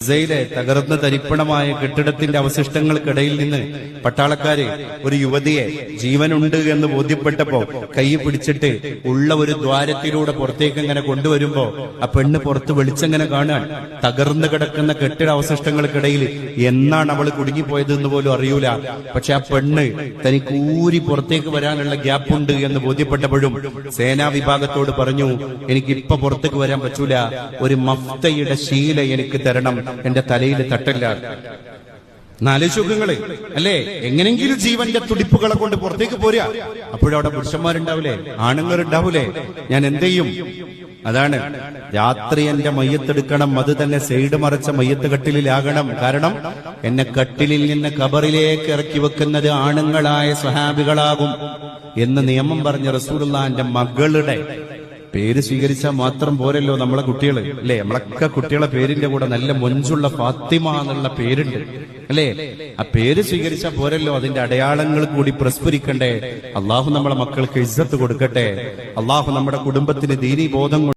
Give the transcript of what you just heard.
ഗസയിലെ തകർന്ന തരിപ്പണമായ കെട്ടിടത്തിന്റെ അവശിഷ്ടങ്ങൾക്കിടയിൽ നിന്ന് പട്ടാളക്കാര് ഒരു യുവതിയെ ജീവനുണ്ട് എന്ന് ബോധ്യപ്പെട്ടപ്പോ കൈ പിടിച്ചിട്ട് ഉള്ള ഒരു ദ്വാരത്തിലൂടെ പുറത്തേക്ക് ഇങ്ങനെ കൊണ്ടുവരുമ്പോ ആ പെണ്ണ് പുറത്ത് വെളിച്ചെങ്ങനെ കാണാൻ തകർന്നു കിടക്കുന്ന കെട്ടിട അവശിഷ്ടങ്ങൾക്കിടയിൽ എന്നാണ് അവൾ കുടുങ്ങിപ്പോയത് എന്ന് പോലും അറിയൂല. പക്ഷെ ആ പെണ്ണ് തനിക്ക് ഊരി പുറത്തേക്ക് വരാനുള്ള ഗ്യാപ്പുണ്ട് എന്ന് ബോധ്യപ്പെട്ടപ്പോഴും സേനാ വിഭാഗത്തോട് പറഞ്ഞു, എനിക്കിപ്പൊ പുറത്തേക്ക് വരാൻ പറ്റൂല, ഒരു മഫ്തയുടെ ശീല എനിക്ക് തരണം, എന്റെ തലയിൽ തട്ടല്ല. നാല് സുഖങ്ങള് അല്ലേ? എങ്ങനെങ്കിലും ജീവന്റെ തുടിപ്പുകളെ കൊണ്ട് പുറത്തേക്ക് പോരാ. അപ്പോഴവിടെ പുരുഷന്മാരുണ്ടാവൂലേ, ആണുങ്ങളുണ്ടാവൂലേ? ഞാൻ എന്ത് ചെയ്യും? അതാണ് രാത്രി എന്റെ മയ്യത്തെടുക്കണം, അത് തന്നെ സൈഡ് മറച്ച മയ്യത്ത് കട്ടിലാകണം. കാരണം എന്നെ കട്ടിലിൽ നിന്ന് ഖബറിലേക്ക് ഇറക്കി വെക്കുന്നത് ആണുങ്ങളായ സ്വഹാബികളാകും എന്ന് നിയമം പറഞ്ഞ റസൂലുള്ളാഹിന്റെ മകളുടെ പേര് സ്വീകരിച്ചാൽ മാത്രം പോരല്ലോ നമ്മളെ കുട്ടികള് അല്ലേ? നമ്മളൊക്കെ കുട്ടികളെ പേരിന്റെ കൂടെ നല്ല മൊഞ്ചുള്ള ഫാത്തിമ എന്നുള്ള പേരുണ്ട് അല്ലേ? ആ പേര് സ്വീകരിച്ചാൽ പോരല്ലോ, അതിന്റെ അടയാളങ്ങൾ കൂടി പ്രസ്ഫുരിക്കണ്ടേ? അള്ളാഹു നമ്മളെ മക്കൾക്ക് ഇസ്സത്ത് കൊടുക്കട്ടെ. അള്ളാഹു നമ്മുടെ കുടുംബത്തിന് ദീനീ ബോധം